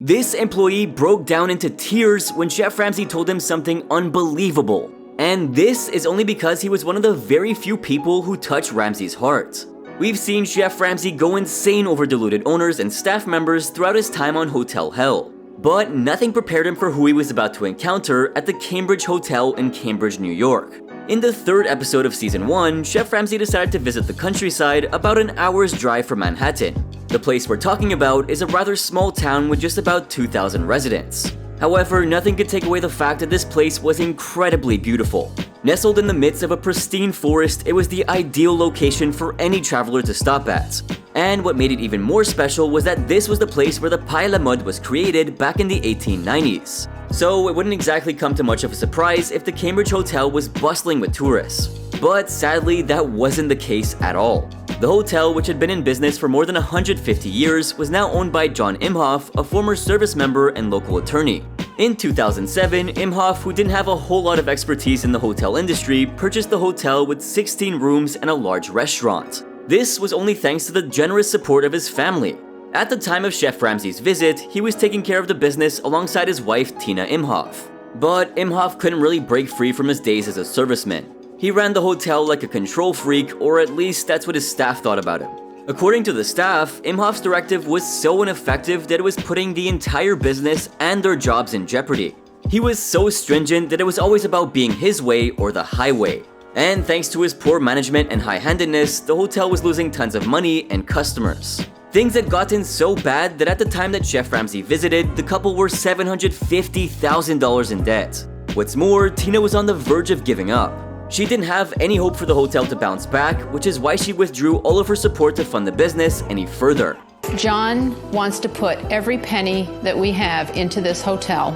This employee broke down into tears when Chef Ramsay told him something unbelievable. And this is only because he was one of the very few people who touched Ramsay's heart. We've seen Chef Ramsay go insane over deluded owners and staff members throughout his time on Hotel Hell. But nothing prepared him for who he was about to encounter at the Cambridge Hotel in Cambridge, New York. In the third episode of Season 1, Chef Ramsay decided to visit the countryside about an hour's drive from Manhattan. The place we're talking about is a rather small town with just about 2,000 residents. However, nothing could take away the fact that this place was incredibly beautiful. Nestled in the midst of a pristine forest, it was the ideal location for any traveler to stop at. And what made it even more special was that this was the place where the paille à la mode was created back in the 1890s. So it wouldn't exactly come to much of a surprise if the Cambridge Hotel was bustling with tourists. But sadly, that wasn't the case at all. The hotel, which had been in business for more than 150 years, was now owned by John Imhoff, a former service member and local attorney. In 2007, Imhoff, who didn't have a whole lot of expertise in the hotel industry, purchased the hotel with 16 rooms and a large restaurant. This was only thanks to the generous support of his family. At the time of Chef Ramsay's visit, he was taking care of the business alongside his wife Tina Imhoff. But Imhoff couldn't really break free from his days as a serviceman. He ran the hotel like a control freak, or at least that's what his staff thought about him. According to the staff, Imhoff's directive was so ineffective that it was putting the entire business and their jobs in jeopardy. He was so stringent that it was always about being his way or the highway. And thanks to his poor management and high-handedness, the hotel was losing tons of money and customers. Things had gotten so bad that at the time that Chef Ramsay visited, the couple were $750,000 in debt. What's more, Tina was on the verge of giving up. She didn't have any hope for the hotel to bounce back, which is why she withdrew all of her support to fund the business any further. John wants to put every penny that we have into this hotel,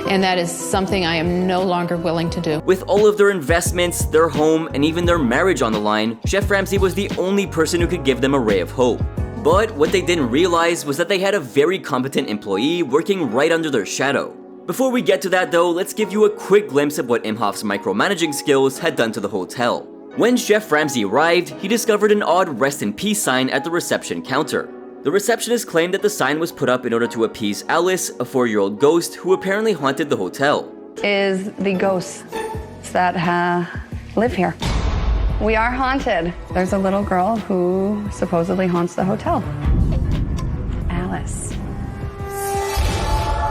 and that is something I am no longer willing to do. With all of their investments, their home, and even their marriage on the line, Chef Ramsay was the only person who could give them a ray of hope. But what they didn't realize was that they had a very competent employee working right under their shadow. Before we get to that though, let's give you a quick glimpse of what Imhoff's micromanaging skills had done to the hotel. When Chef Ramsay arrived, he discovered an odd rest in peace sign at the reception counter. The receptionist claimed that the sign was put up in order to appease Alice, a 4-year-old ghost who apparently haunted the hotel. Is the ghosts that live here. We are haunted. There's a little girl who supposedly haunts the hotel. Alice.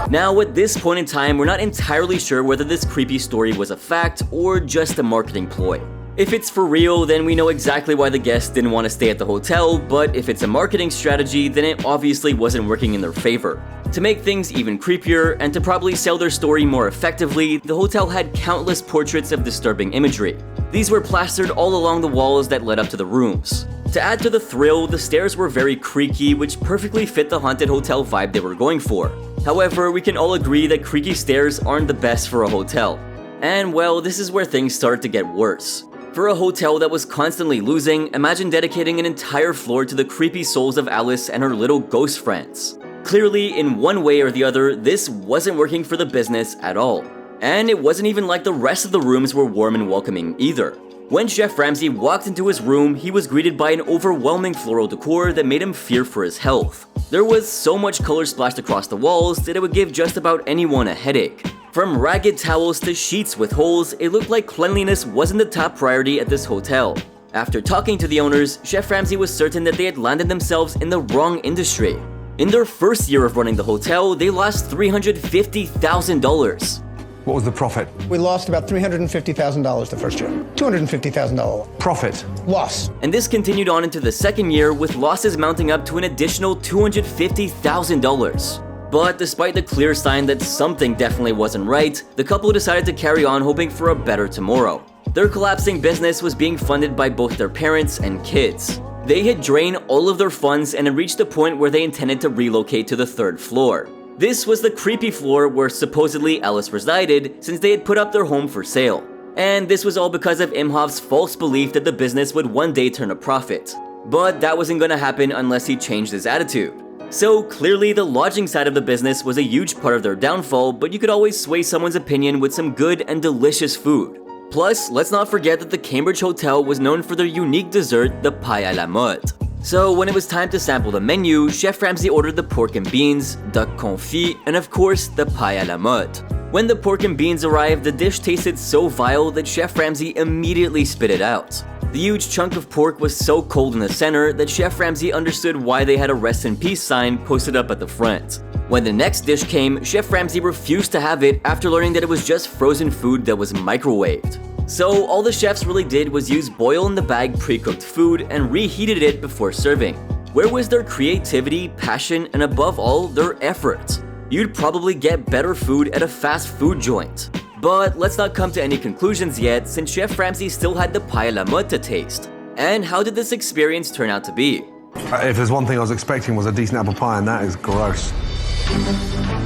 Now, at this point in time, we're not entirely sure whether this creepy story was a fact or just a marketing ploy. If it's for real, then we know exactly why the guests didn't want to stay at the hotel, but if it's a marketing strategy, then it obviously wasn't working in their favor. To make things even creepier, and to probably sell their story more effectively, the hotel had countless portraits of disturbing imagery. These were plastered all along the walls that led up to the rooms. To add to the thrill, the stairs were very creaky, which perfectly fit the haunted hotel vibe they were going for. However, we can all agree that creaky stairs aren't the best for a hotel. And well, this is where things started to get worse. For a hotel that was constantly losing, imagine dedicating an entire floor to the creepy souls of Alice and her little ghost friends. Clearly, in one way or the other, this wasn't working for the business at all. And it wasn't even like the rest of the rooms were warm and welcoming either. When Chef Ramsay walked into his room, he was greeted by an overwhelming floral decor that made him fear for his health. There was so much color splashed across the walls that it would give just about anyone a headache. From ragged towels to sheets with holes, it looked like cleanliness wasn't the top priority at this hotel. After talking to the owners, Chef Ramsay was certain that they had landed themselves in the wrong industry. In their first year of running the hotel, they lost $350,000. What was the profit? We lost about $350,000 the first year. $250,000. Profit. Loss. And this continued on into the second year, with losses mounting up to an additional $250,000. But despite the clear sign that something definitely wasn't right, the couple decided to carry on hoping for a better tomorrow. Their collapsing business was being funded by both their parents and kids. They had drained all of their funds and had reached a point where they intended to relocate to the 3rd floor. This was the creepy floor where supposedly Alice resided, since they had put up their home for sale. And this was all because of Imhoff's false belief that the business would one day turn a profit. But that wasn't gonna happen unless he changed his attitude. So clearly the lodging side of the business was a huge part of their downfall, but you could always sway someone's opinion with some good and delicious food. Plus, let's not forget that the Cambridge Hotel was known for their unique dessert, the paille à la mode. So when it was time to sample the menu, Chef Ramsay ordered the pork and beans, duck confit, and of course, the paille à la mode. When the pork and beans arrived, the dish tasted so vile that Chef Ramsay immediately spit it out. The huge chunk of pork was so cold in the center that Chef Ramsay understood why they had a rest in peace sign posted up at the front. When the next dish came, Chef Ramsay refused to have it after learning that it was just frozen food that was microwaved. So all the chefs really did was use boil-in-the-bag pre-cooked food and reheated it before serving. Where was their creativity, passion, and above all, their effort? You'd probably get better food at a fast food joint. But let's not come to any conclusions yet, since Chef Ramsay still had the paille à la mode to taste. And how did this experience turn out to be? If there's one thing I was expecting was a decent apple pie, and that is gross.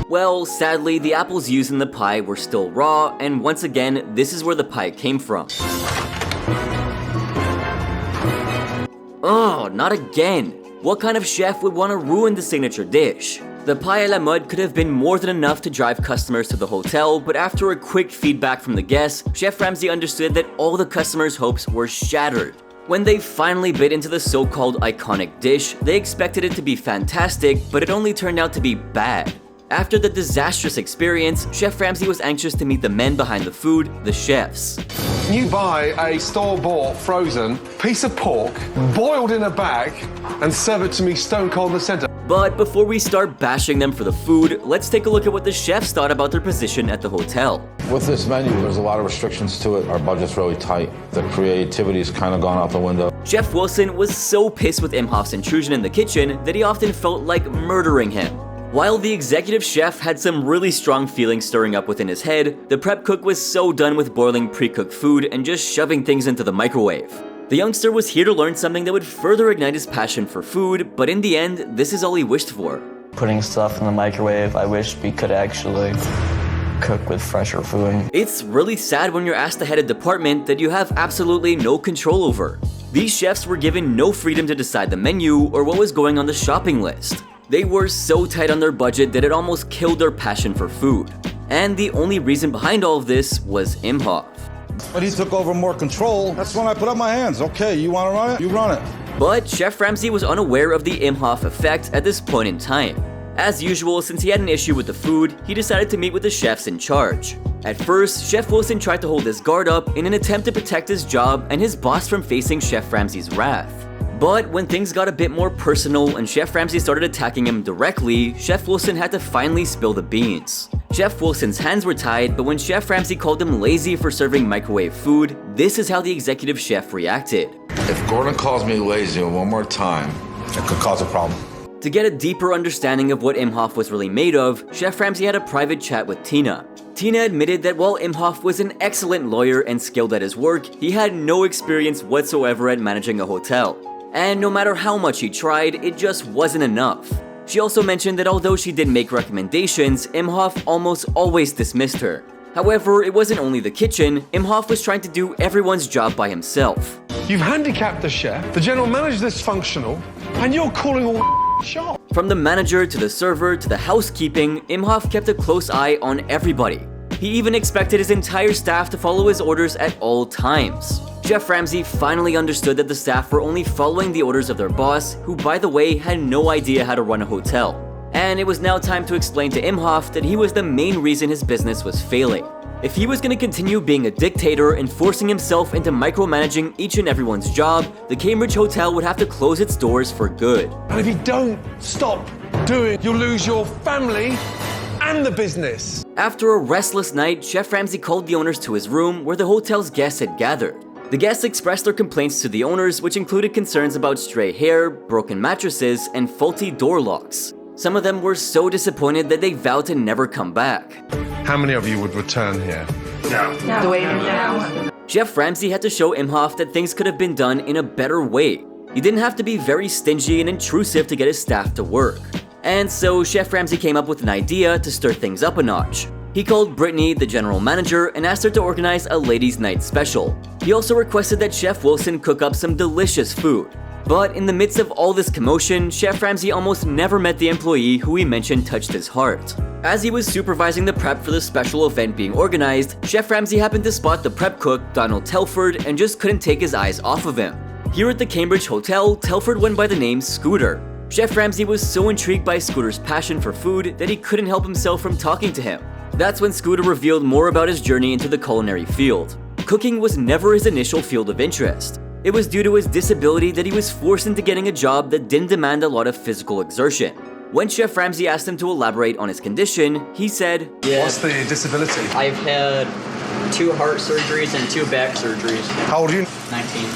Well, sadly, the apples used in the pie were still raw, and once again, this is where the pie came from. Oh, not again! What kind of chef would want to ruin the signature dish? The paille à la mode could have been more than enough to drive customers to the hotel, but after a quick feedback from the guests, Chef Ramsay understood that all the customers' hopes were shattered. When they finally bit into the so-called iconic dish, they expected it to be fantastic, but it only turned out to be bad. After the disastrous experience, Chef Ramsay was anxious to meet the men behind the food, the chefs. You buy a store-bought, frozen piece of pork, boiled in a bag, and serve it to me stone cold in the center. But before we start bashing them for the food, let's take a look at what the chefs thought about their position at the hotel. With this menu, there's a lot of restrictions to it. Our budget's really tight. The creativity's kind of gone out the window. Chef Wilson was so pissed with Imhoff's intrusion in the kitchen that he often felt like murdering him. While the executive chef had some really strong feelings stirring up within his head, the prep cook was so done with boiling pre-cooked food and just shoving things into the microwave. The youngster was here to learn something that would further ignite his passion for food, but in the end, this is all he wished for. Putting stuff in the microwave, I wish we could actually cook with fresher food. It's really sad when you're asked to head a department that you have absolutely no control over. These chefs were given no freedom to decide the menu or what was going on the shopping list. They were so tight on their budget that it almost killed their passion for food. And the only reason behind all of this was Imhoff. When he took over more control, that's when I put up my hands. Okay, you want to run it? You run it. But Chef Ramsay was unaware of the Imhoff effect at this point in time. As usual, since he had an issue with the food, he decided to meet with the chefs in charge. At first, Chef Wilson tried to hold his guard up in an attempt to protect his job and his boss from facing Chef Ramsay's wrath. But when things got a bit more personal and Chef Ramsay started attacking him directly, Chef Wilson had to finally spill the beans. Chef Wilson's hands were tied, but when Chef Ramsay called him lazy for serving microwave food, this is how the executive chef reacted. If Gordon calls me lazy one more time, it could cause a problem. To get a deeper understanding of what Imhoff was really made of, Chef Ramsay had a private chat with Tina. Tina admitted that while Imhoff was an excellent lawyer and skilled at his work, he had no experience whatsoever at managing a hotel. And no matter how much he tried, it just wasn't enough. She also mentioned that although she did make recommendations, Imhoff almost always dismissed her. However, it wasn't only the kitchen, Imhoff was trying to do everyone's job by himself. You've handicapped the chef, the general manager's dysfunctional, and you're calling all shots. From the manager to the server to the housekeeping, Imhoff kept a close eye on everybody. He even expected his entire staff to follow his orders at all times. Chef Ramsay finally understood that the staff were only following the orders of their boss, who by the way had no idea how to run a hotel. And it was now time to explain to Imhoff that he was the main reason his business was failing. If he was going to continue being a dictator and forcing himself into micromanaging each and everyone's job, the Cambridge Hotel would have to close its doors for good. And if you don't stop doing, you'll lose your family and the business. After a restless night, Chef Ramsay called the owners to his room where the hotel's guests had gathered. The guests expressed their complaints to the owners, which included concerns about stray hair, broken mattresses, and faulty door locks. Some of them were so disappointed that they vowed to never come back. How many of you would return here? No. Chef Ramsay had to show Imhoff that things could have been done in a better way. He didn't have to be very stingy and intrusive to get his staff to work. And so Chef Ramsay came up with an idea to stir things up a notch. He called Brittany, the general manager, and asked her to organize a ladies' night special. He also requested that Chef Wilson cook up some delicious food. But in the midst of all this commotion, Chef Ramsay almost never met the employee who he mentioned touched his heart. As he was supervising the prep for the special event being organized, Chef Ramsay happened to spot the prep cook, Donald Telford, and just couldn't take his eyes off of him. Here at the Cambridge Hotel, Telford went by the name Scooter. Chef Ramsay was so intrigued by Scooter's passion for food that he couldn't help himself from talking to him. That's when Scooter revealed more about his journey into the culinary field. Cooking was never his initial field of interest. It was due to his disability that he was forced into getting a job that didn't demand a lot of physical exertion. When Chef Ramsay asked him to elaborate on his condition, he said, What's the disability? I've had 2 heart surgeries and 2 back surgeries. How old are you? 19.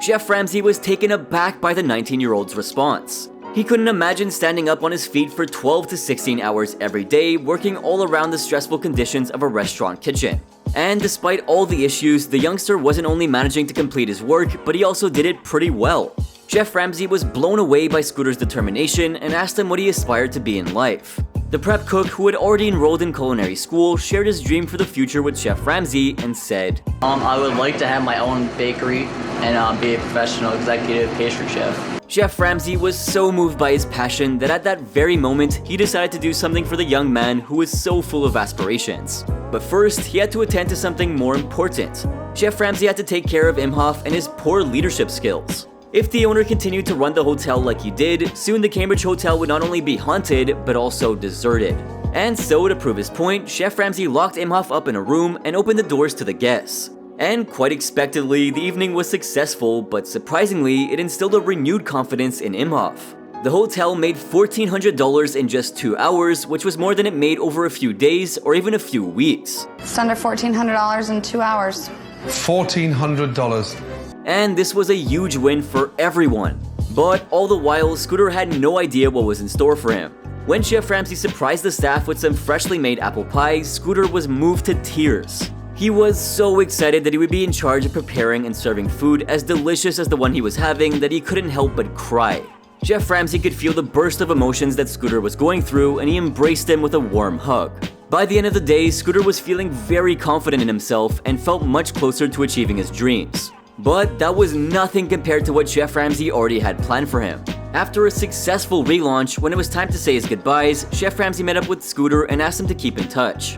Chef Ramsay was taken aback by the 19-year-old's response. He couldn't imagine standing up on his feet for 12 to 16 hours every day, working all around the stressful conditions of a restaurant kitchen. And despite all the issues, the youngster wasn't only managing to complete his work, but he also did it pretty well. Chef Ramsay was blown away by Scooter's determination and asked him what he aspired to be in life. The prep cook, who had already enrolled in culinary school, shared his dream for the future with Chef Ramsay and said, I would like to have my own bakery and be a professional executive pastry chef. Chef Ramsay was so moved by his passion that at that very moment, he decided to do something for the young man who was so full of aspirations. But first, he had to attend to something more important. Chef Ramsay had to take care of Imhoff and his poor leadership skills. If the owner continued to run the hotel like he did, soon the Cambridge Hotel would not only be haunted, but also deserted. And so, to prove his point, Chef Ramsay locked Imhoff up in a room and opened the doors to the guests. And quite expectedly, the evening was successful, but surprisingly, it instilled a renewed confidence in Imhoff. The hotel made $1,400 in just 2 hours, which was more than it made over a few days or even a few weeks. It's under $1,400 in 2 hours. $1,400. And this was a huge win for everyone. But all the while, Scooter had no idea what was in store for him. When Chef Ramsay surprised the staff with some freshly made apple pie, Scooter was moved to tears. He was so excited that he would be in charge of preparing and serving food as delicious as the one he was having that he couldn't help but cry. Chef Ramsay could feel the burst of emotions that Scooter was going through, and he embraced him with a warm hug. By the end of the day, Scooter was feeling very confident in himself and felt much closer to achieving his dreams. But that was nothing compared to what Chef Ramsay already had planned for him. After a successful relaunch, when it was time to say his goodbyes, Chef Ramsay met up with Scooter and asked him to keep in touch.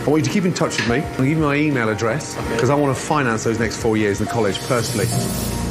I want you to keep in touch with me. I'll give you my email address because I want to finance those next 4 years in college personally.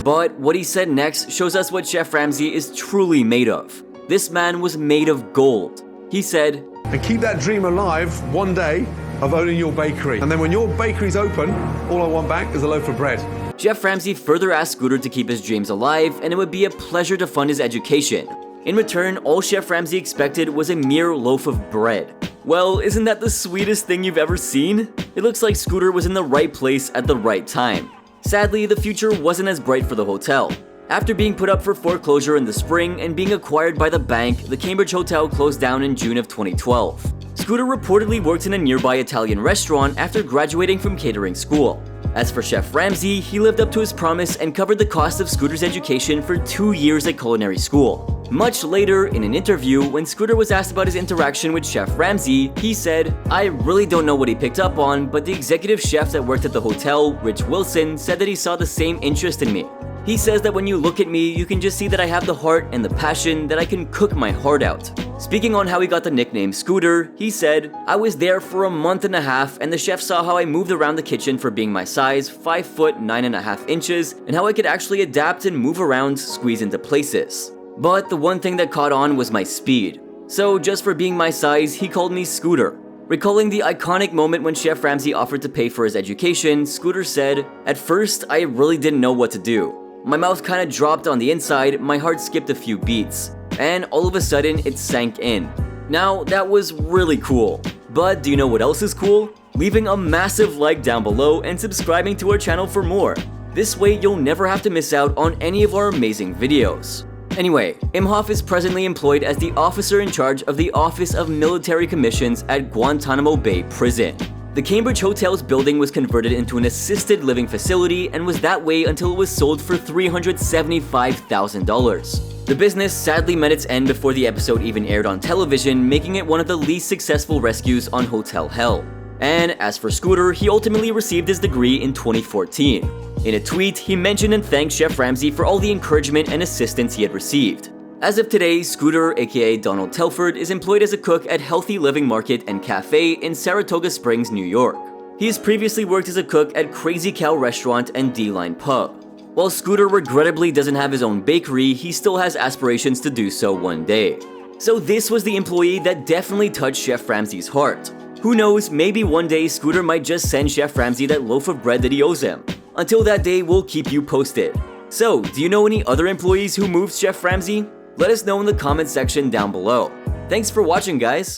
But what he said next shows us what Chef Ramsay is truly made of. This man was made of gold. He said, And keep that dream alive one day of owning your bakery. And then when your bakery's open, all I want back is a loaf of bread. Chef Ramsay further asked Scooter to keep his dreams alive, and it would be a pleasure to fund his education. In return, all Chef Ramsay expected was a mere loaf of bread. Well, isn't that the sweetest thing you've ever seen? It looks like Scooter was in the right place at the right time. Sadly, the future wasn't as bright for the hotel. After being put up for foreclosure in the spring and being acquired by the bank, the Cambridge Hotel closed down in June of 2012. Scooter reportedly worked in a nearby Italian restaurant after graduating from catering school. As for Chef Ramsay, he lived up to his promise and covered the cost of Scooter's education for 2 years at culinary school. Much later, in an interview, when Scooter was asked about his interaction with Chef Ramsay, he said, "I really don't know what he picked up on, but the executive chef that worked at the hotel, Rich Wilson, said that he saw the same interest in me. He says that when you look at me, you can just see that I have the heart and the passion that I can cook my heart out." Speaking on how he got the nickname Scooter, he said, "I was there for a month and a half and the chef saw how I moved around the kitchen for being my size, 5 foot 9.5 inches, and how I could actually adapt and move around, squeeze into places. But the one thing that caught on was my speed. So just for being my size, he called me Scooter." Recalling the iconic moment when Chef Ramsay offered to pay for his education, Scooter said, "At first, I really didn't know what to do. My mouth kinda dropped on the inside, my heart skipped a few beats, and all of a sudden it sank in." Now, that was really cool. But do you know what else is cool? Leaving a massive like down below and subscribing to our channel for more. This way you'll never have to miss out on any of our amazing videos. Anyway, Imhoff is presently employed as the officer in charge of the Office of Military Commissions at Guantanamo Bay Prison. The Cambridge Hotel's building was converted into an assisted living facility and was that way until it was sold for $375,000. The business sadly met its end before the episode even aired on television, making it one of the least successful rescues on Hotel Hell. And as for Scooter, he ultimately received his degree in 2014. In a tweet, he mentioned and thanked Chef Ramsay for all the encouragement and assistance he had received. As of today, Scooter, aka Donald Telford, is employed as a cook at Healthy Living Market and Cafe in Saratoga Springs, New York. He has previously worked as a cook at Crazy Cow Restaurant and D-Line Pub. While Scooter regrettably doesn't have his own bakery, he still has aspirations to do so one day. So this was the employee that definitely touched Chef Ramsay's heart. Who knows, maybe one day Scooter might just send Chef Ramsay that loaf of bread that he owes him. Until that day, we'll keep you posted. So, do you know any other employees who moved Chef Ramsay? Let us know in the comment section down below. Thanks for watching, guys!